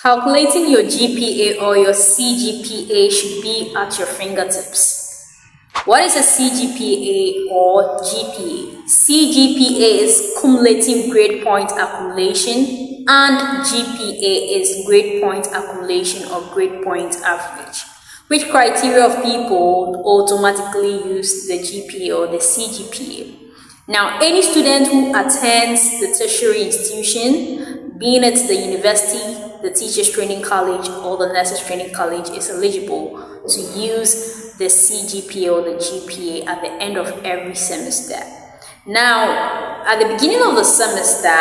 Calculating your GPA or your CGPA should be at your fingertips. What is a CGPA or GPA? CGPA is cumulative grade point accumulation and GPA is grade point accumulation or grade point average. Which criteria of people automatically use the GPA or the CGPA? Now, any student who attends the tertiary institution, being it the university, the teachers training college, or the nurses training college, is eligible to use the CGPA or the GPA at the end of every semester. Now, at the beginning of the semester,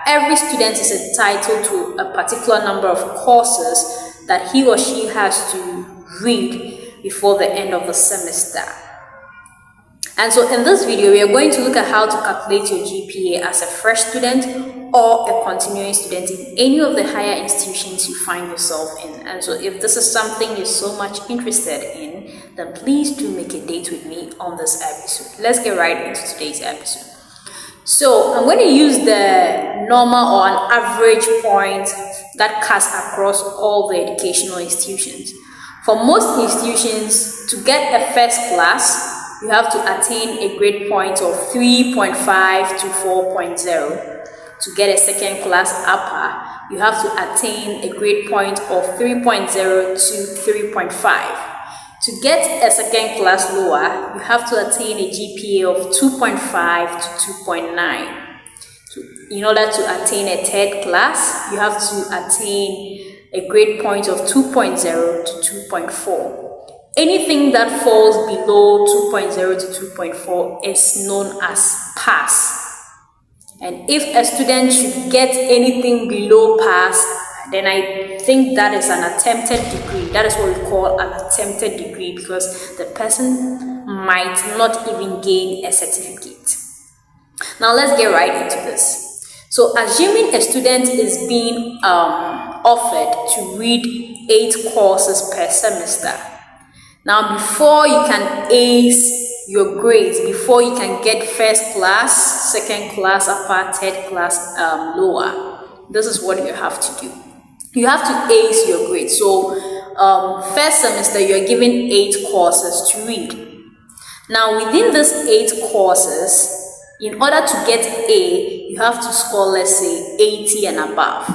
every student is entitled to a particular number of courses that he or she has to read before the end of the semester. And so in this video, we are going to look at how to calculate your GPA as a fresh student or a continuing student in any of the higher institutions you find yourself in. And so if this is something you're so much interested in, then please do make a date with me on this episode. Let's get right into today's episode. So I'm going to use the normal or an average point that cuts across all the educational institutions. For most institutions, to get a first class, you have to attain a grade point of 3.5 to 4.0. To get a second class upper, you have to attain a grade point of 3.0 to 3.5. To get a second class lower, you have to attain a GPA of 2.5 to 2.9. In order to attain a third class, you have to attain a grade point of 2.0 to 2.4. Anything that falls below 2.0 to 2.4 is known as pass. And if a student should get anything below pass, then I think that is an attempted degree. That is what we call an attempted degree, because the person might not even gain a certificate. Now let's get right into this. So assuming a student is being offered to read 8 courses per semester. Now, before you can ace your grades, before you can get first class, second class upper, third class lower, this is what you have to do. You have to ace your grades. So, first semester, you're given 8 courses to read. Now, within these 8 courses, in order to get A, you have to score, let's say, 80 and above.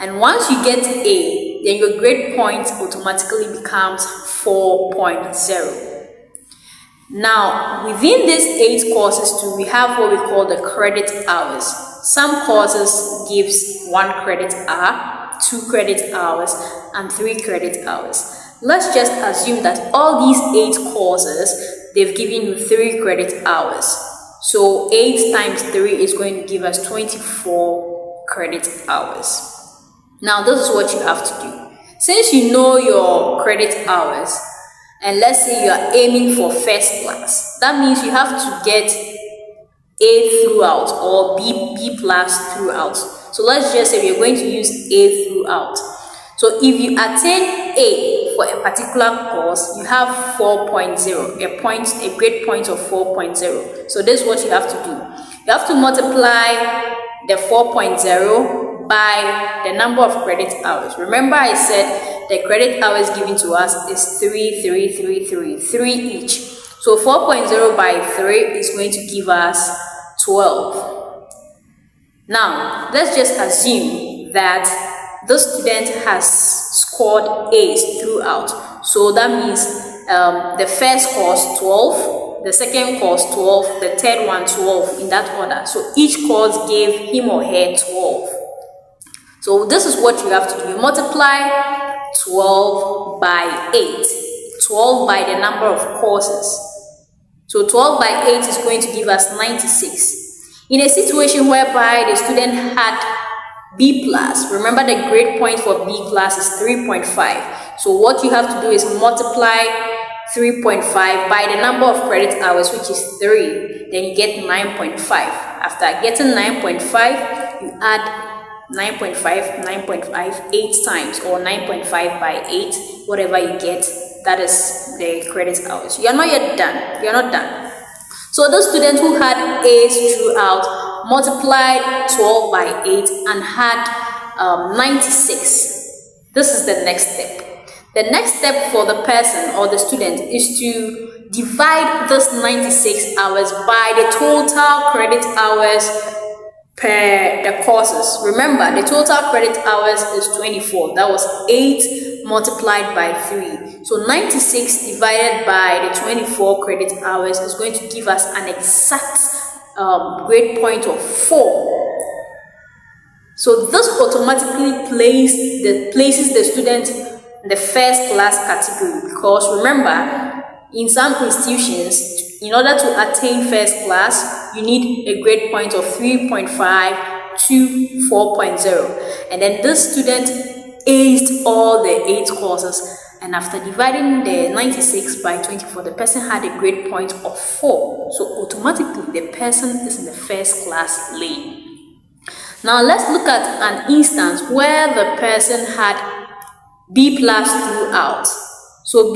And once you get A, then your grade point automatically becomes 4.0. Now, within these 8 courses too, we have what we call the credit hours. Some courses gives 1 credit hour, 2 credit hours, and 3 credit hours. Let's just assume that all these 8 courses, they've given you 3 credit hours. So 8 times 3 is going to give us 24 credit hours. Now, this is what you have to do. Since you know your credit hours, and let's say you are aiming for first class, that means you have to get A throughout or B plus throughout. So let's just say we are going to use A throughout. So if you attain A for a particular course, you have 4.0, a grade point of 4.0. So this is what you have to do. You have to multiply the 4.0 by the number of credit hours. Remember, I said the credit hours given to us is 3 each. So 4.0 by 3 is going to give us 12. Now, let's just assume that the student has scored A's throughout. So that means the first course 12, the second course 12, the third one 12, in that order. So each course gave him or her 12. So this is what you have to do. You multiply 12 by 8. 12 by the number of courses. So 12 by 8 is going to give us 96. In a situation whereby the student had B plus, remember the grade point for B plus is 3.5. So what you have to do is multiply 3.5 by the number of credit hours, which is 3. Then you get 9.5. After getting 9.5, you add 9.5, 8 times, or 9.5 by 8, whatever you get, that is the credit hours. You're not yet done. You're not done. So the student who had A's throughout multiplied 12 by 8 and had 96. This is the next step. The next step for the person or the student is to divide this 96 hours by the total credit hours per the courses. Remember, the total credit hours is 24. That was 8 multiplied by 3. So 96 divided by the 24 credit hours is going to give us an exact grade point of 4. So this automatically places the student in the first class category, because remember, in some institutions, in order to attain first class, you need a grade point of 3.5 to 4.0. And then this student aced all the 8 courses, and after dividing the 96 by 24, the person had a grade point of 4. So automatically the person is in the first class lane. Now let's look at an instance where the person had B plus throughout. So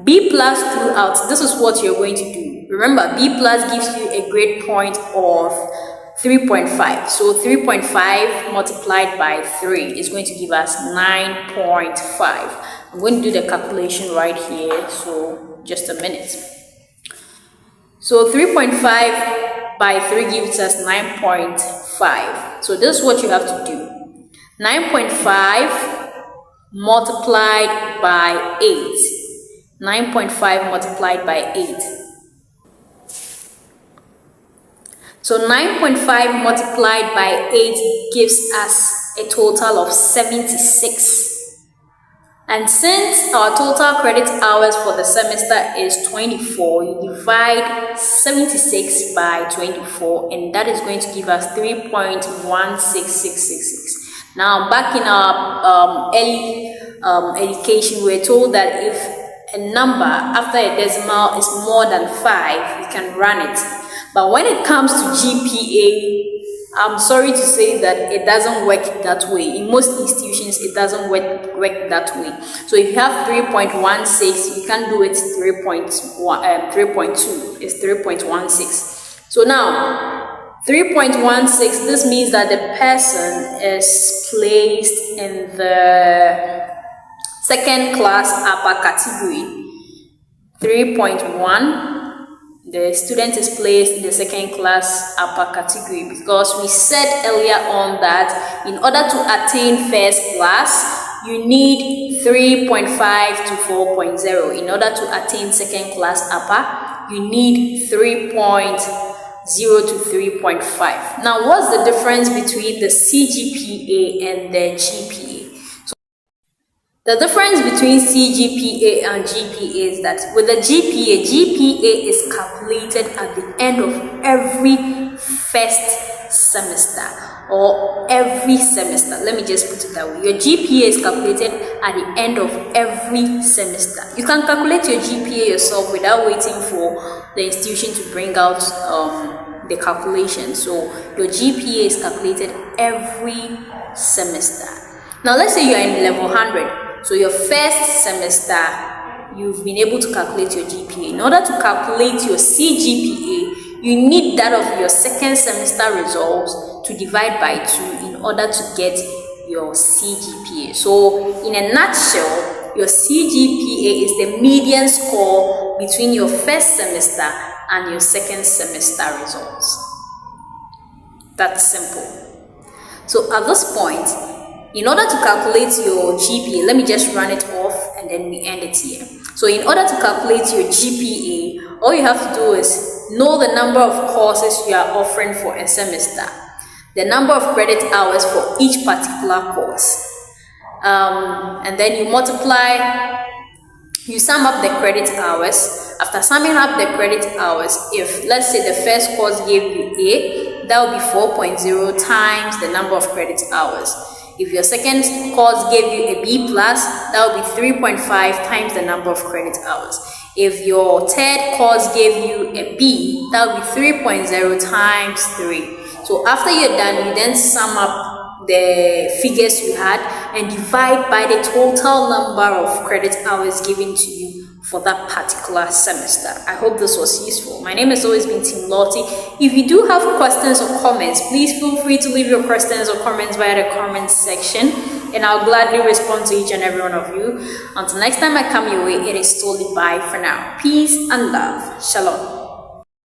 B plus throughout, this is what you're going to do. Remember, B plus gives you a grade point of 3.5. So 3.5 multiplied by 3 is going to give us 9.5. I'm going to do the calculation right here, so just a minute. So 3.5 by 3 gives us 9.5. So this is what you have to do. 9.5 multiplied by 8. 9.5 multiplied by 8. So 9.5 multiplied by 8 gives us a total of 76. And since our total credit hours for the semester is 24, you divide 76 by 24, and that is going to give us 3.16666. Now, back in our early education, we were told that if a number after a decimal is more than 5, you can run it. But when it comes to GPA, I'm sorry to say that it doesn't work that way. In most institutions, it doesn't work that way. So if you have 3.16, you can do it 3.2. It's 3.16. So now, 3.16, this means that the person is placed in the second class upper category. 3.1. The student is placed in the second class upper category, because we said earlier on that in order to attain first class, you need 3.5 to 4.0. In order to attain second class upper, you need 3.0 to 3.5. Now, what's the difference between the CGPA and the GPA? The difference between CGPA and GPA is that with the GPA is calculated at the end of every first semester or every semester. Let me just put it that way. Your GPA is calculated at the end of every semester. You can calculate your GPA yourself without waiting for the institution to bring out the calculation. So your GPA is calculated every semester. Now let's say you are in level 100. So your first semester, you've been able to calculate your GPA. In order to calculate your CGPA, you need that of your second semester results to divide by 2 in order to get your CGPA. So in a nutshell, your CGPA is the median score between your first semester and your second semester results. That's simple. So at this point, in order to calculate your GPA, let me just run it off and then we end it here. So in order to calculate your GPA, all you have to do is know the number of courses you are offering for a semester, the number of credit hours for each particular course, and then you multiply, you sum up the credit hours. After summing up the credit hours, if let's say the first course gave you A, that will be 4.0 times the number of credit hours. If your second course gave you a B+, that will be 3.5 times the number of credit hours. If your third course gave you a B, that will be 3.0 times 3. So after you're done, you then sum up the figures you had and divide by the total number of credit hours given to you for that particular semester. I hope this was useful. My name has always been Team Lorty. If you do have questions or comments, please feel free to leave your questions or comments via the comments section, and I'll gladly respond to each and every one of you. Until next time I come your way, it is totally bye for now. Peace and love. Shalom.